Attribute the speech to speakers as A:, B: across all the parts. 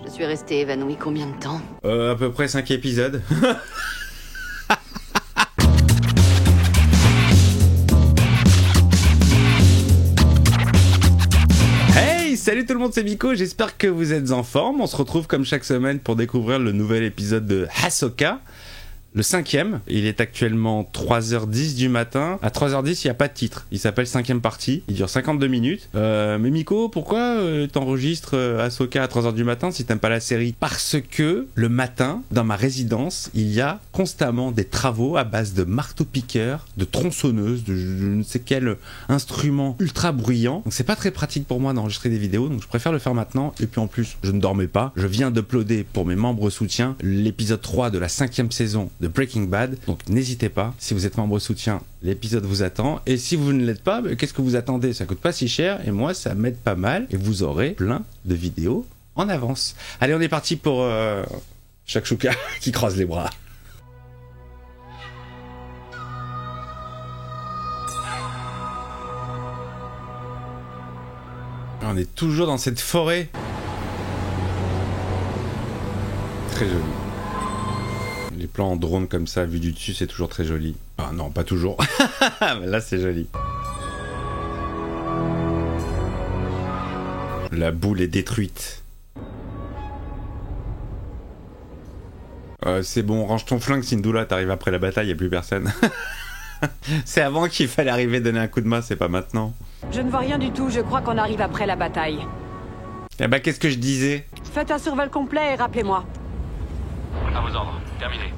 A: Je suis restée évanouie combien de temps?
B: À peu près 5 épisodes. Hey, salut tout le monde, c'est Miko, j'espère que vous êtes en forme. On se retrouve comme chaque semaine pour découvrir le nouvel épisode de Ahsoka. Le 5e, il est actuellement 3h10 du matin. À 3h10, il n'y a pas de titre. Il s'appelle 5e partie. Il dure 52 minutes. Mais Miko, pourquoi t'enregistres Ahsoka à 3h du matin si t'aimes pas la série? Parce que le matin, dans ma résidence, il y a constamment des travaux à base de marteau-piqueur, de tronçonneuse, de je ne sais quel instrument ultra bruyant. Donc c'est pas très pratique pour moi d'enregistrer des vidéos, donc je préfère le faire maintenant. Et puis en plus, je ne dormais pas. Je viens d'uploader pour mes membres soutiens l'épisode 3 de la 5e saison de Breaking Bad, donc n'hésitez pas, si vous êtes membre soutien, l'épisode vous attend, et si vous ne l'êtes pas, qu'est-ce que vous attendez? Ça coûte pas si cher, et moi ça m'aide pas mal, et vous aurez plein de vidéos en avance. Allez, on est parti pour Shakshuka qui croise les bras. On est toujours dans cette forêt. Très joli. Les plans en drone comme ça, vu du dessus, c'est toujours très joli. Ah non, pas toujours. Mais là, c'est joli. La boule est détruite. C'est bon, range ton flingue, Syndulla, t'arrives après la bataille, y a plus personne. C'est avant qu'il fallait arriver donner un coup de main, c'est pas maintenant.
C: Je ne vois rien du tout, je crois qu'on arrive après la bataille.
B: Eh bah, qu'est-ce que je disais?
C: Faites un survol complet et rappelez-moi.
D: À vos ordres, terminé.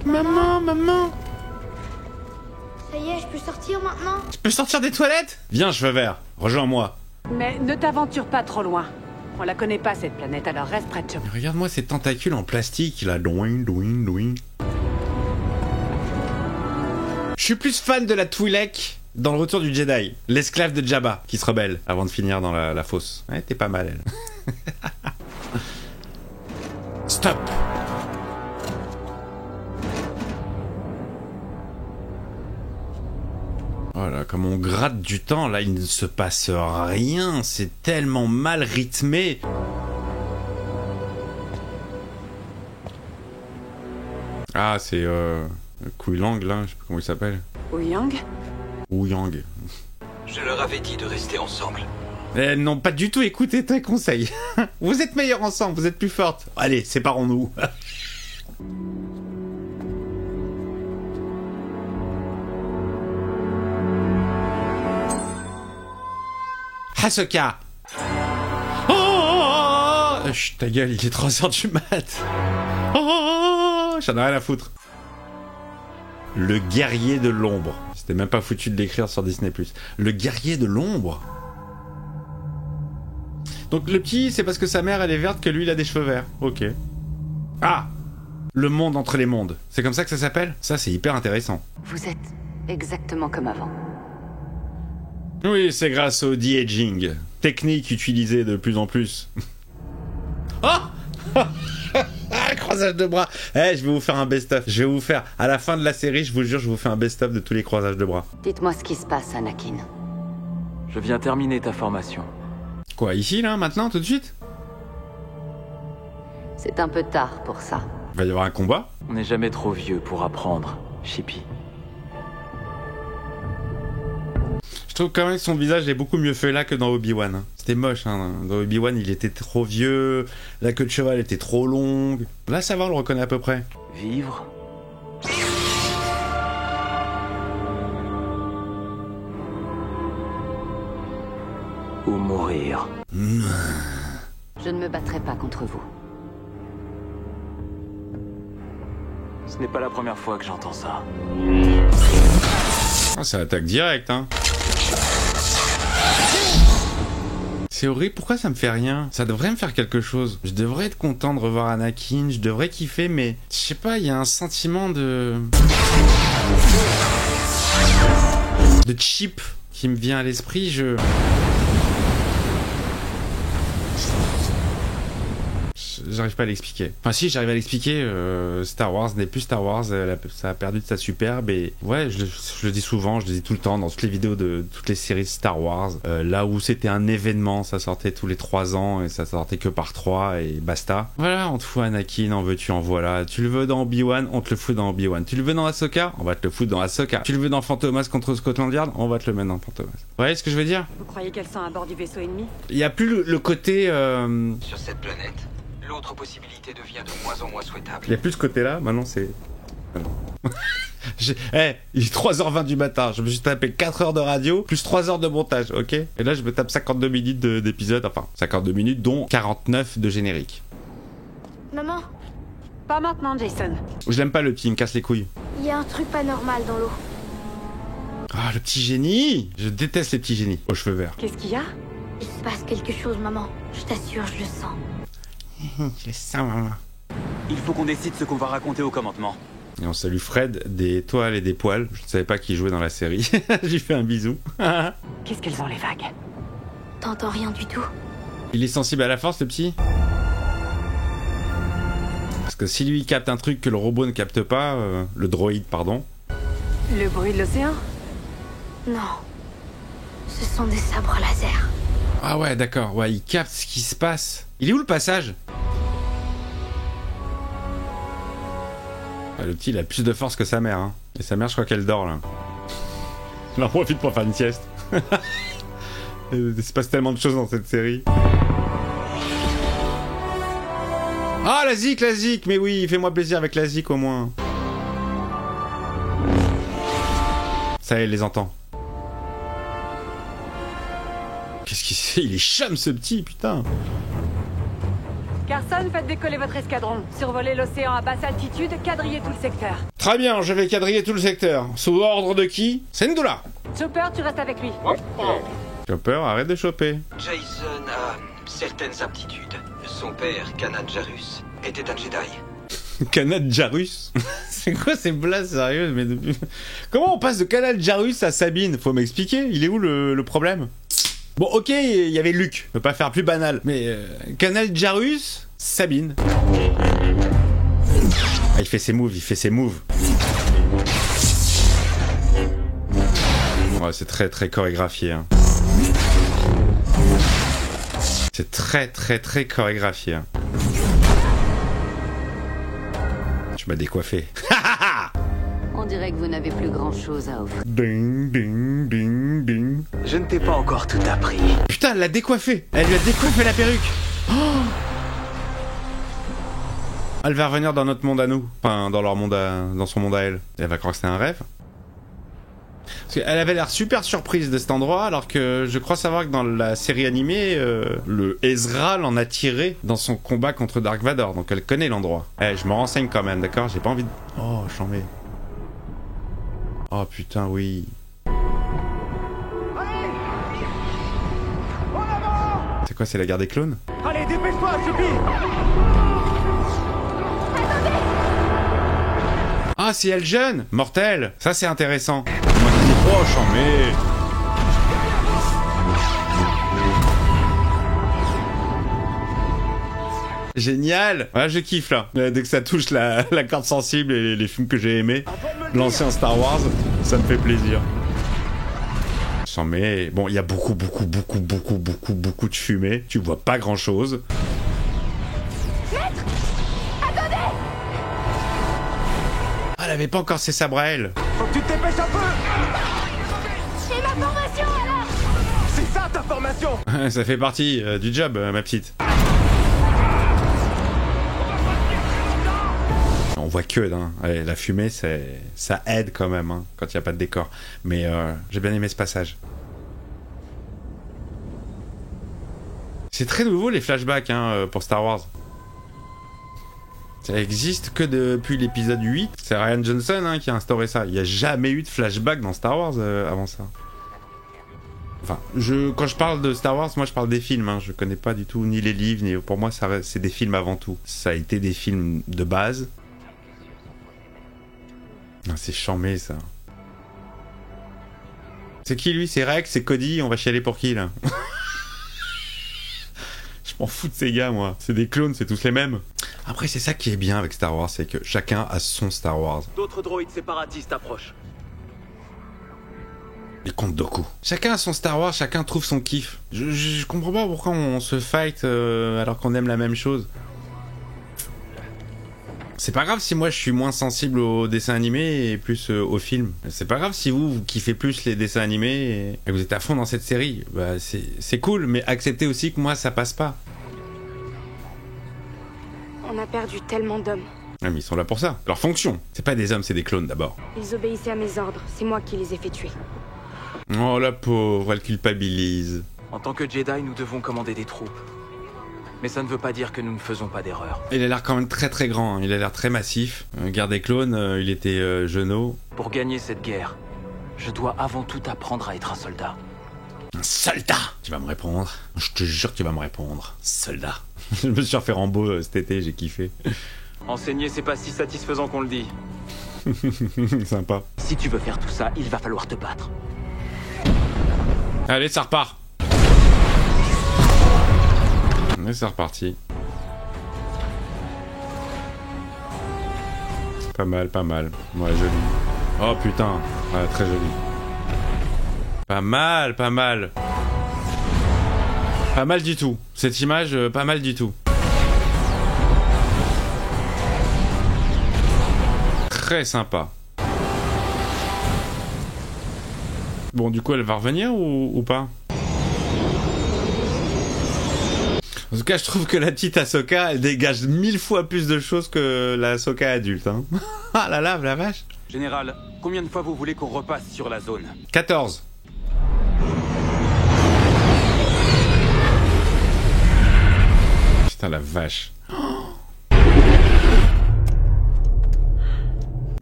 B: Maman, maman!
E: Ça y est, je peux sortir maintenant?
B: Je peux sortir des toilettes? Viens, cheveu vert, rejoins-moi.
C: Mais ne t'aventure pas trop loin. On la connaît pas cette planète, alors reste près de chez moi.
B: Regarde-moi ces tentacules en plastique, là, douin, douin, douin. Je suis plus fan de la Twi'lek dans le Retour du Jedi, l'esclave de Jabba qui se rebelle avant de finir dans la fosse. Ouais, t'es pas mal, elle. Stop! Voilà, comme on gratte du temps, là, il ne se passe rien. C'est tellement mal rythmé. Ah, c'est Kouilang, là, je sais pas comment il s'appelle.
C: Ouyang?
B: Ouyang.
D: Je leur avais dit de rester ensemble.
B: Elles n'ont pas du tout écouté tes conseils. Vous êtes meilleurs ensemble, vous êtes plus fortes. Allez, séparons-nous. Ahsoka. Oh, chut, ta gueule, il est 3h du mat. Oh, j'en ai rien à foutre. Le guerrier de l'ombre. C'était même pas foutu de l'écrire sur Disney+. Le guerrier de l'ombre. Donc le petit, c'est parce que sa mère elle est verte que lui il a des cheveux verts. Ok. Ah, le monde entre les mondes. C'est comme ça que ça s'appelle? Ça c'est hyper intéressant.
A: Vous êtes exactement comme avant.
B: Oui, c'est grâce au de-aging. Technique utilisée de plus en plus. Oh croisage de bras. Je vais vous faire un best-of. Je vais vous faire, à la fin de la série, je vous jure, je vous fais un best-of de tous les croisages de bras.
A: Dites-moi ce qui se passe, Anakin.
D: Je viens terminer ta formation.
B: Quoi, ici, là, maintenant, tout de suite?
A: C'est un peu tard pour ça.
B: Il va y avoir un combat?
D: On n'est jamais trop vieux pour apprendre, Chippy.
B: Je trouve quand même que son visage est beaucoup mieux fait là que dans Obi-Wan. Hein. C'était moche, hein. Dans Obi-Wan, il était trop vieux, la queue de cheval était trop longue. Là, ça va, on le reconnaît à peu près.
D: Vivre. Ou mourir.
A: Je ne me battrai pas contre vous.
D: Ce n'est pas la première fois que j'entends ça.
B: Oh, ça attaque direct, hein. C'est horrible, pourquoi ça me fait rien? Ça devrait me faire quelque chose. Je devrais être content de revoir Anakin, je devrais kiffer, mais... Je sais pas, il y a un sentiment de cheap qui me vient à l'esprit, j'arrive pas à l'expliquer. Enfin si, j'arrive à l'expliquer, Star Wars n'est plus Star Wars, ça a perdu de sa superbe et ouais, je le dis souvent, je le dis tout le temps dans toutes les vidéos de toutes les séries Star Wars, là où c'était un événement, ça sortait tous les 3 ans et ça sortait que par 3 et basta. Voilà, on te fout Anakin, en veux-tu, en voilà. Tu le veux dans Obi-Wan, on te le fout dans Obi-Wan. Tu le veux dans Ahsoka, on va te le foutre dans Ahsoka. Tu le veux dans Fantomas contre Scotland Yard, on va te le mettre dans Fantomas. Vous voyez ce que je veux dire?
C: Vous croyez qu'elles sont à bord du vaisseau ennemi?
B: Il y a plus le côté
F: Sur cette planète, l'autre possibilité devient de moins en moins souhaitable.
B: il y a plus ce côté-là, maintenant c'est... il est 3h20 du matin, je me suis tapé 4 heures de radio, plus 3 heures de montage, ok? Et là je me tape 52 minutes d'épisode, enfin 52 minutes, dont 49 de générique.
E: Maman,
C: Pas maintenant, Jason.
B: Je l'aime pas le petit, il me casse les couilles.
E: il y a un truc pas normal dans l'eau.
B: Ah, le petit génie! Je déteste les petits génies aux cheveux verts.
C: Qu'est-ce qu'il y a?
E: Il se passe quelque chose, maman. Je t'assure, je le sens.
B: Je le sens, maman.
D: Il faut qu'on décide ce qu'on va raconter au commandement.
B: Et on salue Fred, des toiles et des poils. Je ne savais pas qui jouait dans la série. J'ai fait un bisou.
C: Qu'est-ce qu'elles ont, les vagues?
E: T'entends rien du tout?
B: Il est sensible à la force, le petit? Parce que si lui il capte un truc que le robot ne capte pas, le droïde, pardon.
C: Le bruit de l'océan?
E: Non. Ce sont des sabres laser.
B: Ah ouais, d'accord, ouais, il capte ce qui se passe. Il est où le passage? Le petit, il a plus de force que sa mère, hein. Et sa mère, je crois qu'elle dort, là. Il en profite pour faire une sieste. Il se passe tellement de choses dans cette série. Ah, la zik, mais oui, fais-moi plaisir avec la zik, au moins. Ça y est, il les entend. Qu'est-ce qu'il sait? Il est chum, ce petit, putain.
C: Carson, faites décoller votre escadron. Survolez l'océan à basse altitude, quadrillez tout le secteur.
B: Très bien, je vais quadriller tout le secteur. Sous ordre de qui? Syndulla.
C: Chopper, tu restes avec lui.
B: Chopper, arrête de choper.
F: Jason a certaines aptitudes. Son père, Kanan Jarrus, était un Jedi.
B: Kanan Jarrus. C'est quoi ces blagues sérieuses? Mais depuis... Comment on passe de Kanan Jarrus à Sabine? Faut m'expliquer, il est où le problème? Bon, ok, il y avait Luke, je peux pas faire plus banal. Mais Kanan Jarrus, Sabine. Ah, il fait ses moves, Ouais, c'est très très chorégraphié. Hein. C'est très très très chorégraphié. Hein. Tu m'as décoiffé.
A: On dirait que vous n'avez plus grand-chose à offrir.
B: Ding, ding, ding, ding.
D: Je ne t'ai pas encore tout appris.
B: Putain, elle l'a décoiffé. Elle lui a décoiffé la perruque. Oh, elle va revenir dans notre monde à nous. Enfin, dans leur monde dans son monde à elle. Elle va croire que c'était un rêve. Parce qu'elle avait l'air super surprise de cet endroit, alors que je crois savoir que dans la série animée, le Ezra l'en a tiré dans son combat contre Dark Vador. Donc elle connaît l'endroit. Eh, je me renseigne quand même, d'accord? J'ai pas envie de... Oh, j'en mets... Oh putain, oui. C'est quoi, c'est la guerre des clones?
D: Allez, dépêche-toi, Choupi!
B: Ah, c'est elle jeune, mortelle. Ça, c'est intéressant. Moi, je dis, oh, j'en mets... Génial. Ouais, je kiffe là. Dès que ça touche la corde sensible et les films que j'ai aimés, l'ancien Star Wars, ça me fait plaisir. J'en mets... Bon, il y a beaucoup de fumée. Tu vois pas grand chose.
E: Maître! Attendez!
B: Ah, elle avait pas encore ses sabres à elle.
D: Faut que tu te dépêches un peu!
E: Et ma formation alors?
D: C'est ça ta formation!
B: Ça fait partie du job, ma petite. On voit que hein. Allez, la fumée, ça aide quand même hein, quand il n'y a pas de décor. Mais j'ai bien aimé ce passage. C'est très nouveau les flashbacks hein, pour Star Wars. Ça existe que depuis l'épisode 8. C'est Rian Johnson hein, qui a instauré ça. Il n'y a jamais eu de flashback dans Star Wars avant ça. Enfin, quand je parle de Star Wars, moi je parle des films. Hein. Je connais pas du tout ni les livres, ni pour moi c'est des films avant tout. Ça a été des films de base. Ah, c'est chambé ça. C'est qui lui? C'est Rex? C'est Cody? On va chialer pour qui là? Je m'en fous de ces gars, moi. C'est des clones, c'est tous les mêmes. Après, c'est ça qui est bien avec Star Wars, c'est que chacun a son Star Wars.
D: D'autres droïdes séparatistes approchent.
B: Les contes Dooku. Chacun a son Star Wars, chacun trouve son kiff. Je comprends pas pourquoi on se fight alors qu'on aime la même chose. C'est pas grave si moi je suis moins sensible aux dessins animés et plus aux films. C'est pas grave si vous kiffez plus les dessins animés et vous êtes à fond dans cette série. Bah, c'est cool, mais acceptez aussi que moi ça passe pas.
G: On a perdu tellement d'hommes.
B: Ah, mais ils sont là pour ça. Leur fonction. C'est pas des hommes, c'est des clones d'abord.
G: Ils obéissaient à mes ordres, c'est moi qui les ai fait tuer.
B: Oh la pauvre, elle culpabilise.
D: En tant que Jedi, nous devons commander des troupes. Mais ça ne veut pas dire que nous ne faisons pas d'erreurs.
B: Il a l'air quand même très très grand, hein. Il a l'air très massif. Guerre des clones, il était jeuneau.
D: Pour gagner cette guerre, je dois avant tout apprendre à être un soldat.
B: Un soldat! Tu vas me répondre. Je te jure que tu vas me répondre. Soldat. Je me suis refait Rambo cet été, j'ai kiffé.
D: Enseigner, c'est pas si satisfaisant qu'on le dit.
B: Sympa.
D: Si tu veux faire tout ça, il va falloir te battre.
B: Allez, ça repart. Et c'est reparti. Pas mal, pas mal. Ouais, joli. Oh putain, ouais, très joli. Pas mal, pas mal. Pas mal du tout. Cette image, pas mal du tout. Très sympa. Bon, du coup, elle va revenir ou pas? En tout cas, je trouve que la petite Ahsoka, elle dégage 1000 fois plus de choses que la Ahsoka adulte. Hein. Ah là là, la vache.
D: Général, combien de fois vous voulez qu'on repasse sur la zone?
B: 14. Putain, la vache.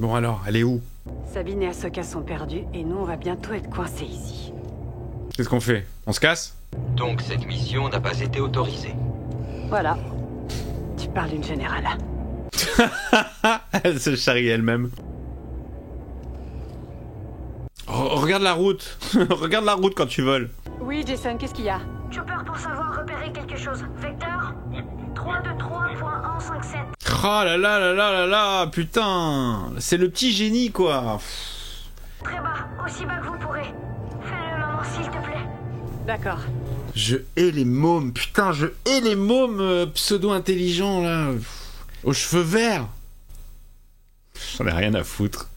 B: Bon alors, elle est où?
C: Sabine et Ahsoka sont perdus et nous on va bientôt être coincés ici.
B: Qu'est-ce qu'on fait? On se casse?
F: Donc cette mission n'a pas été autorisée.
C: Voilà. Tu parles d'une générale.
B: Elle se charrie elle-même. Regarde la route. Regarde la route quand tu voles.
C: Oui, Jason, qu'est-ce qu'il y a?
G: Chopper pour savoir repérer quelque chose. Vecteur 323.157.
B: Oh là là là là là là, putain. C'est le petit génie quoi.
G: Très bas, aussi bas que vous pourrez. Fais-le, maman, s'il te plaît.
C: D'accord.
B: Je hais les mômes, putain, je hais les mômes pseudo-intelligents là. Aux cheveux verts. J'en ai rien à foutre.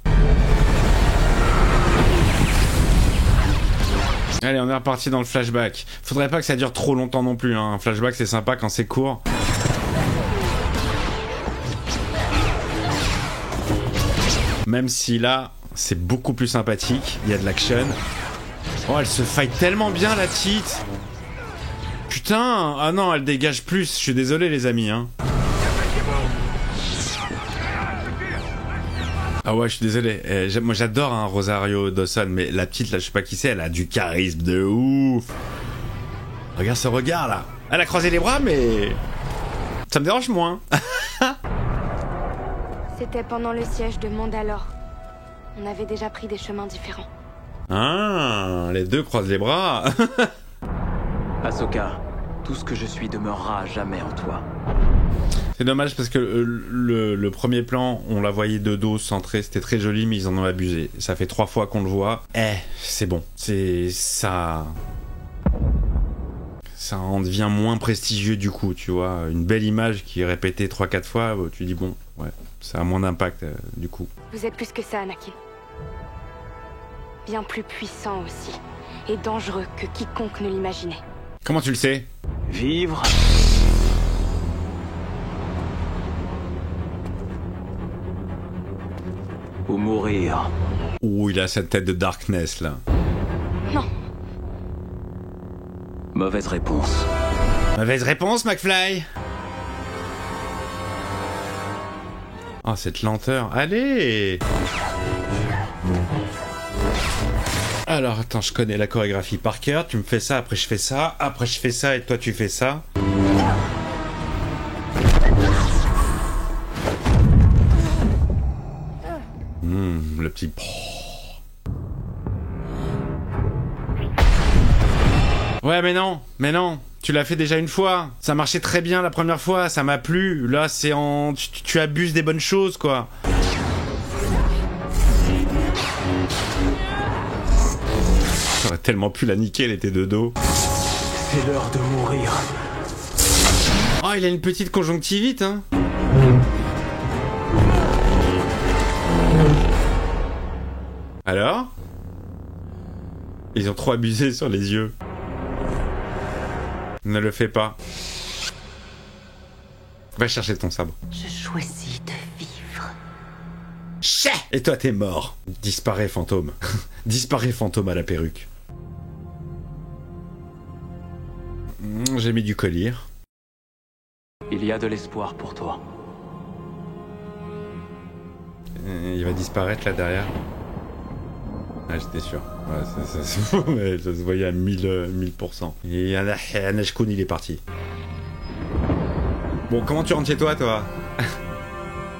B: Allez, on est reparti dans le flashback. Faudrait pas que ça dure trop longtemps non plus, hein. Un flashback c'est sympa quand c'est court. Même si là, c'est beaucoup plus sympathique, il y a de l'action. Oh, elle se fight tellement bien la petite. Putain, ah non, elle dégage plus, je suis désolé les amis, hein. Ah ouais, je suis désolé. Moi j'adore hein, Rosario Dawson, mais la petite là, je sais pas qui c'est, elle a du charisme de ouf. Regarde ce regard là. Elle a croisé les bras, mais ça me dérange moins.
G: C'était pendant le siège de Mandalore. On avait déjà pris des chemins différents.
B: Ah, les deux croisent les bras.
D: Ahsoka, tout ce que je suis demeurera à jamais en toi.
B: C'est dommage parce que le premier plan, on la voyait de dos centré, c'était très joli, mais ils en ont abusé. Ça fait 3 fois qu'on le voit. C'est bon. C'est ça. Ça en devient moins prestigieux du coup, tu vois. Une belle image qui est répétée 3-4 fois, tu dis bon, ouais, ça a moins d'impact du coup.
G: Vous êtes plus que ça, Anakin. Bien plus puissant aussi. Et dangereux que quiconque ne l'imaginait.
B: Comment tu le sais?
D: Vivre. Ou mourir.
B: Ouh, il a cette tête de Darkness là.
G: Non.
D: Mauvaise réponse.
B: Mauvaise réponse, McFly. Oh, cette lenteur. Allez. Alors, attends, je connais la chorégraphie par cœur. Tu me fais ça, après je fais ça, après je fais ça, et toi tu fais ça. Le petit... Ouais, mais non, Tu l'as fait déjà une fois. Ça marchait très bien la première fois, ça m'a plu. Là, c'est en... Tu abuses des bonnes choses, quoi. J'aurais tellement pu la niquer, elle était de dos.
D: C'est l'heure de mourir.
B: Oh, il a une petite conjonctivite, hein. Alors? Ils ont trop abusé sur les yeux. Ne le fais pas. Va chercher ton sabre.
A: Je choisis de vivre.
B: Chais! Et toi, t'es mort. Disparais, fantôme. Disparais, fantôme à la perruque. J'ai mis du collier.
D: Il y a de l'espoir pour toi.
B: Il va disparaître là derrière. Ah, j'étais sûr. Ouais, ça se voyait à 1000%. Et Anashkun, il est parti. Bon, comment tu rentres chez toi, toi?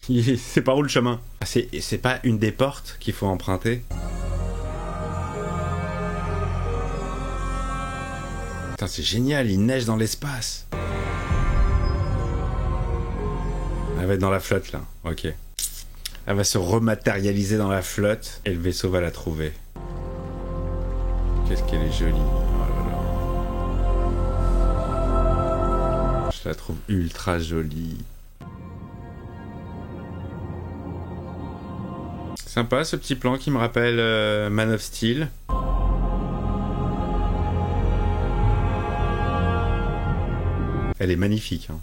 B: C'est par où le chemin? C'est pas une des portes qu'il faut emprunter? Putain, c'est génial, il neige dans l'espace. Elle va être dans la flotte, là. Ok. Elle va se rematérialiser dans la flotte et le vaisseau va la trouver. Qu'est-ce qu'elle est jolie. Oh là là. Je la trouve ultra jolie. Sympa ce petit plan qui me rappelle Man of Steel. Elle est magnifique, hein.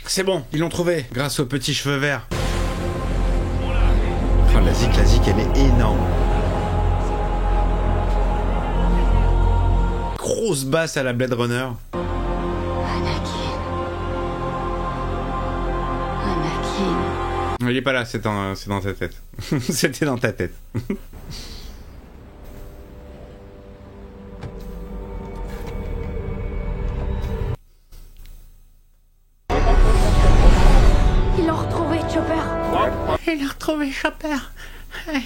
B: C'est bon, ils l'ont trouvé, grâce aux petits cheveux verts. Oh, la zik, elle est énorme. Grosse basse à la Blade Runner.
A: Anakin.
B: Il est pas là, c'est dans ta tête. C'était dans ta tête.
E: Ils l'ont retrouvé, Chopper.
B: Il a retrouvé Chopper. Ouais.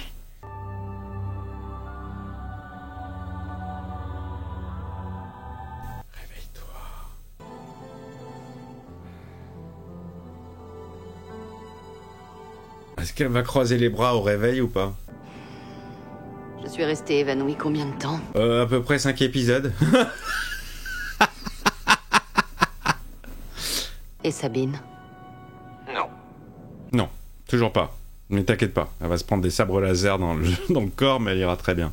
B: Réveille-toi. Est-ce qu'elle va croiser les bras au réveil ou pas?
A: Je suis restée évanouie combien de temps?
B: À peu près 5 épisodes.
A: Et Sabine?
F: Non.
B: Non, toujours pas. Mais t'inquiète pas, elle va se prendre des sabres laser dans le corps, mais elle ira très bien.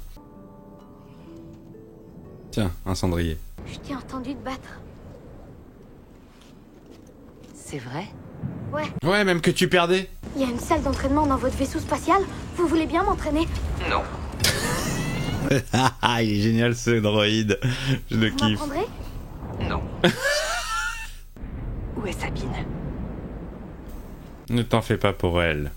B: Tiens, un cendrier.
E: Je t'ai entendu te battre.
A: C'est vrai?
E: Ouais.
B: Ouais, même que tu perdais.
E: Il y a une salle d'entraînement dans votre vaisseau spatial. Vous voulez bien m'entraîner?
F: Non.
B: Ah, il est génial ce droïde. Je le
E: Vous
B: kiffe.
E: m'apprendrez?
F: Non.
C: Où est Sabine?
B: Ne t'en fais pas pour elle.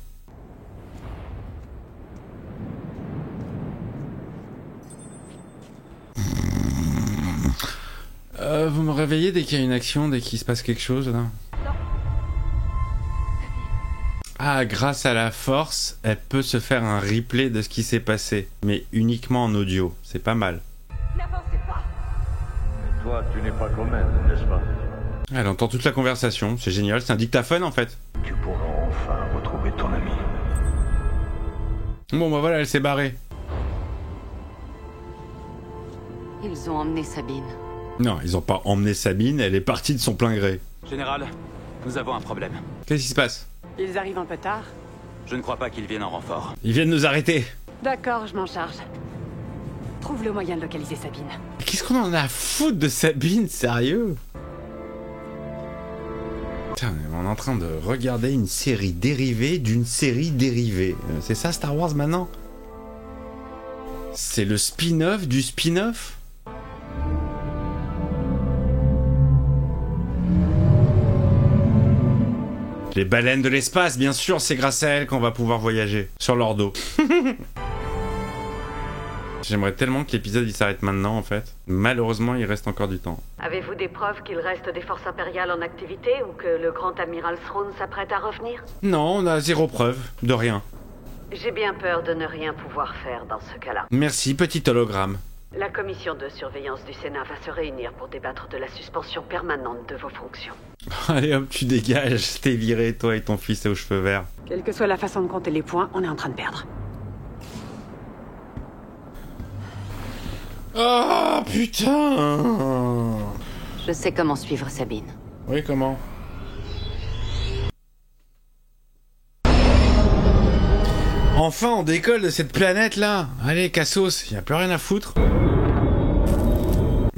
B: Vous me réveillez dès qu'il y a une action, dès qu'il se passe quelque chose là? Ah, grâce à la force, elle peut se faire un replay de ce qui s'est passé, mais uniquement en audio. C'est pas mal.
C: N'avancez pas!
H: Toi, tu n'es pas comme elle, n'est-ce pas?
B: Elle entend toute la conversation, c'est génial, c'est un dictaphone en fait.
H: Tu pourras enfin retrouver ton ami.
B: Bon bah voilà, elle s'est barrée.
A: Ils ont emmené Sabine.
B: Non, ils ont pas emmené Sabine, elle est partie de son plein gré.
D: Général, nous avons un problème.
B: Qu'est-ce qui se passe?
C: Ils arrivent un peu tard.
D: Je ne crois pas qu'ils viennent en renfort.
B: Ils viennent nous arrêter.
C: D'accord, je m'en charge. Trouve le moyen de localiser Sabine.
B: Mais qu'est-ce qu'on en a à foutre de Sabine, sérieux? Putain, on est en train de regarder une série dérivée d'une série dérivée. C'est ça Star Wars maintenant? C'est le spin-off du spin-off? Les baleines de l'espace, bien sûr, c'est grâce à elles qu'on va pouvoir voyager sur leur dos. J'aimerais tellement que l'épisode il s'arrête maintenant en fait. Malheureusement, il reste encore du temps.
I: Avez-vous des preuves qu'il reste des forces impériales en activité ou que le grand amiral Throne s'apprête à revenir?
B: Non, on a zéro preuve, de rien.
I: J'ai bien peur de ne rien pouvoir faire dans ce cas-là.
B: Merci, petit hologramme.
I: La commission de surveillance du Sénat va se réunir pour débattre de la suspension permanente de vos fonctions.
B: Allez hop, tu dégages, t'es viré, toi et ton fils aux cheveux verts.
C: Quelle que soit la façon de compter les points, on est en train de perdre.
B: Oh putain!
A: Je sais comment suivre Sabine.
B: Oui, comment? Enfin, on décolle de cette planète-là. Allez, Cassos, y a plus rien à foutre.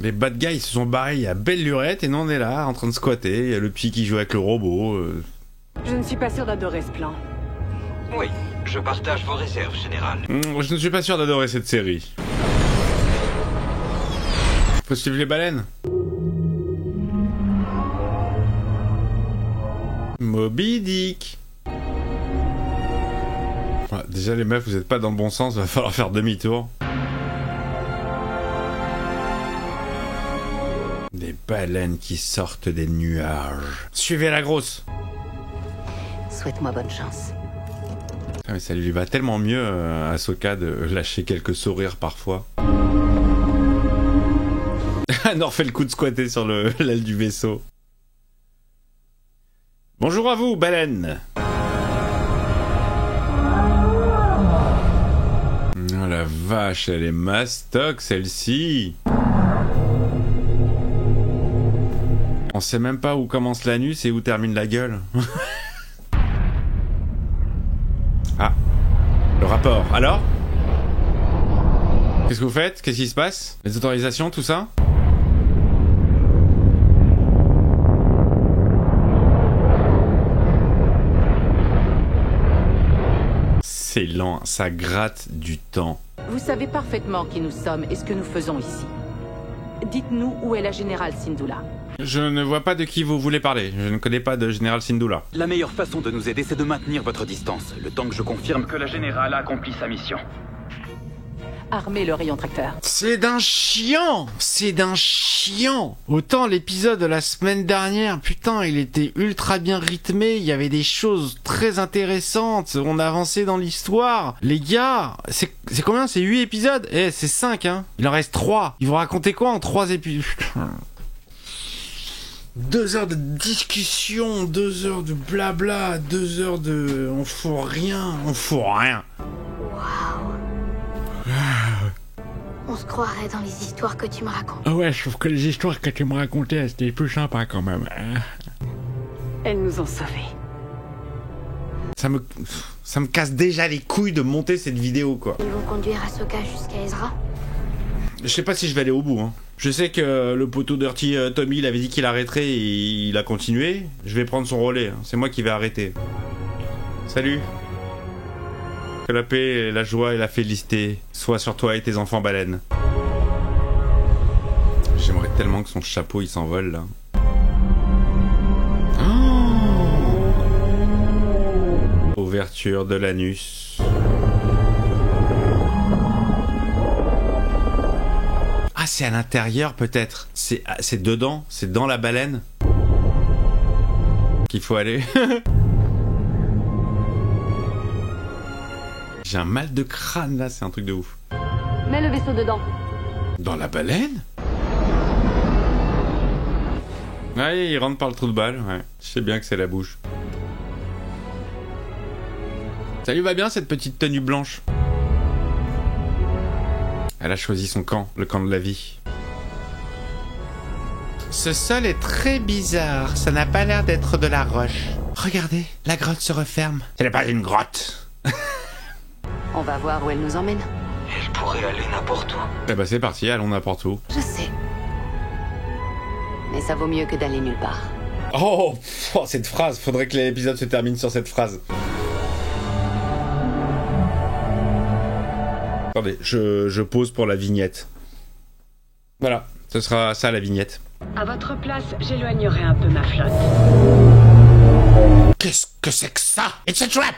B: Les bad guys se sont barrés, il y a belle lurette, et nous on est là, en train de squatter. Il y a le petit qui joue avec le robot.
C: Je ne suis pas sûr d'adorer ce plan.
F: Oui, je partage vos réserves, général.
B: Je ne suis pas sûr d'adorer cette série. Faut suivre les baleines. Moby Dick. Voilà, déjà les meufs, vous êtes pas dans le bon sens, va falloir faire demi-tour. Des baleines qui sortent des nuages. Suivez la grosse.
A: Souhaite-moi bonne chance.
B: Ah, mais ça lui va tellement mieux à Ahsoka de lâcher quelques sourires parfois. Nord fait le coup de squatter sur l'aile du vaisseau. Bonjour à vous, baleine. Oh la vache, elle est mastoc celle-ci. On sait même pas où commence l'anus et où termine la gueule. Ah, le rapport. Alors ? Qu'est-ce que vous faites ? Qu'est-ce qui se passe ? Les autorisations, tout ça ? C'est lent, ça gratte du temps.
J: Vous savez parfaitement qui nous sommes et ce que nous faisons ici. Dites-nous où est la générale Syndulla.
B: Je ne vois pas de qui vous voulez parler. Je ne connais pas de général Syndulla.
K: La meilleure façon de nous aider, c'est de maintenir votre distance, le temps que je confirme que la générale a accompli sa mission.
J: Armez le rayon tracteur.
B: C'est d'un chiant. C'est d'un chiant. Autant l'épisode de la semaine dernière, putain, il était ultra bien rythmé, il y avait des choses très intéressantes, on avançait dans l'histoire. Les gars, c'est combien? C'est 8 épisodes? Eh, c'est 5, hein. Il en reste 3. Ils vont raconter quoi en 3 épisodes? 2 heures de discussion, 2 heures de blabla, 2 heures de... On fout rien.
E: On se croirait dans les histoires que tu me racontes.
L: Ah ouais, je trouve que les histoires que tu me racontais, c'était plus sympa quand même.
C: Elles nous ont sauvés.
B: Ça me casse déjà les couilles de monter cette vidéo, quoi.
E: Ils vont conduire Ahsoka jusqu'à Ezra.
B: Je sais pas si je vais aller au bout, hein. Je sais que le poteau Dirty Tommy, il avait dit qu'il arrêterait et il a continué. Je vais prendre son relais, hein. C'est moi qui vais arrêter. Salut. Que la paix, la joie et la félicité soient sur toi et tes enfants baleines. J'aimerais tellement que son chapeau il s'envole là. Oh, ouverture de l'anus. Ah, c'est à l'intérieur peut-être. C'est dedans, c'est dans la baleine qu'il faut aller. J'ai un mal de crâne là, c'est un truc de ouf.
C: Mets le vaisseau dedans.
B: Dans la baleine? Ouais, il rentre par le trou de balle, ouais. Je sais bien que c'est la bouche. Ça lui va bien cette petite tenue blanche. Elle a choisi son camp, le camp de la vie. Ce sol est très bizarre, ça n'a pas l'air d'être de la roche. Regardez, la grotte se referme. Ce n'est pas une grotte.
A: On va voir où elle nous emmène.
F: Elle pourrait aller n'importe où.
B: Eh bah c'est parti, allons n'importe où.
A: Je sais. Mais ça vaut mieux que d'aller nulle part.
B: Oh, cette phrase, faudrait que l'épisode se termine sur cette phrase. Attendez, je pose pour la vignette. Voilà, ce sera ça la vignette.
C: À votre place, j'éloignerai un peu ma flotte.
B: Qu'est-ce que c'est que ça? It's a trap!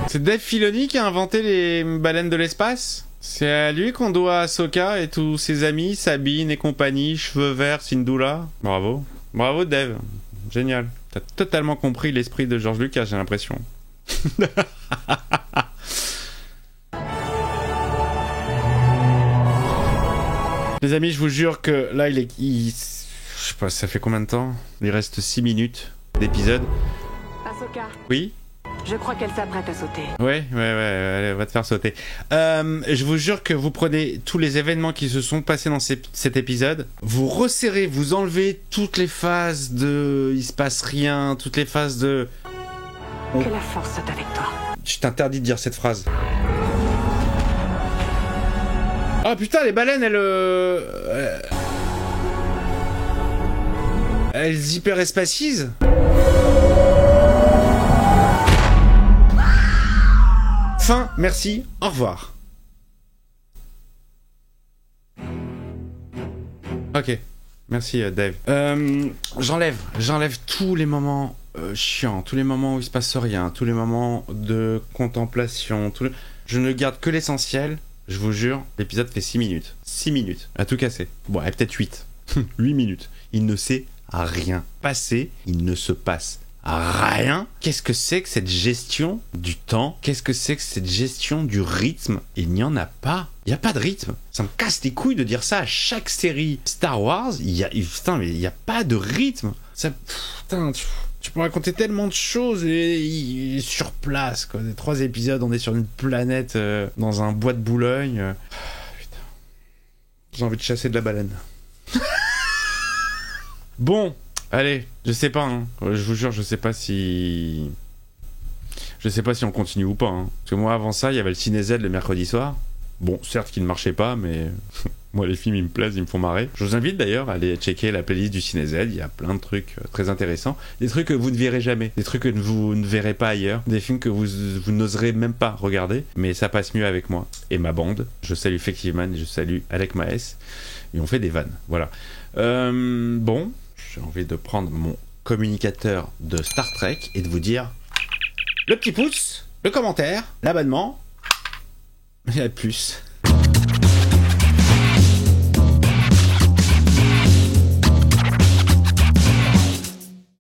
B: C'est Dave Filoni qui a inventé les baleines de l'espace? C'est à lui qu'on doit Ahsoka et tous ses amis, Sabine et compagnie, cheveux verts, Syndulla. Bravo. Bravo Dave. Génial. T'as totalement compris l'esprit de George Lucas, j'ai l'impression. Les amis, je vous jure que là, je sais pas, ça fait combien de temps? Il reste 6 minutes d'épisode.
C: Ahsoka.
B: Oui?
C: Je crois qu'elle s'apprête à sauter.
B: Ouais, elle va te faire sauter. Je vous jure que vous prenez tous les événements qui se sont passés dans cet épisode, vous resserrez, vous enlevez toutes les phases de il se passe rien, toutes les phases de...
C: Que la force soit avec toi.
B: Je t'interdis de dire cette phrase. Oh putain, les baleines, elles hyperespacisent. Fin, merci, au revoir. Ok, merci Dave. J'enlève tous les moments chiants, tous les moments où il se passe rien, tous les moments de contemplation, je ne garde que l'essentiel. Je vous jure, l'épisode fait 6 minutes. 6 minutes, à tout casser. Bon, peut-être 8. 8 minutes. Il ne s'est rien passé, il ne se passe rien. Qu'est-ce que c'est que cette gestion du temps? Qu'est-ce que c'est que cette gestion du rythme? Il n'y en a pas. Il n'y a pas de rythme. Ça me casse les couilles de dire ça à chaque série Star Wars. Mais il n'y a pas de rythme. Ça, putain, tu peux raconter tellement de choses et sur place, quoi. Des 3 épisodes, on est sur une planète dans un bois de Boulogne. Putain. J'ai envie de chasser de la baleine. Bon. Allez, je sais pas, hein. Je vous jure, je sais pas si on continue ou pas, hein. Parce que moi, avant ça, il y avait le Ciné Z le mercredi soir. Bon, certes, qui ne marchait pas, mais moi, les films, ils me plaisent, ils me font marrer. Je vous invite d'ailleurs à aller checker la playlist du Ciné Z. Il y a plein de trucs très intéressants. Des trucs que vous ne verrez jamais. Des trucs que vous ne verrez pas ailleurs. Des films que vous n'oserez même pas regarder. Mais ça passe mieux avec moi et ma bande. Je salue effectivement et je salue Alec Maes. Et on fait des vannes. Voilà. Bon... J'ai envie de prendre mon communicateur de Star Trek et de vous dire le petit pouce, le commentaire, l'abonnement et à plus.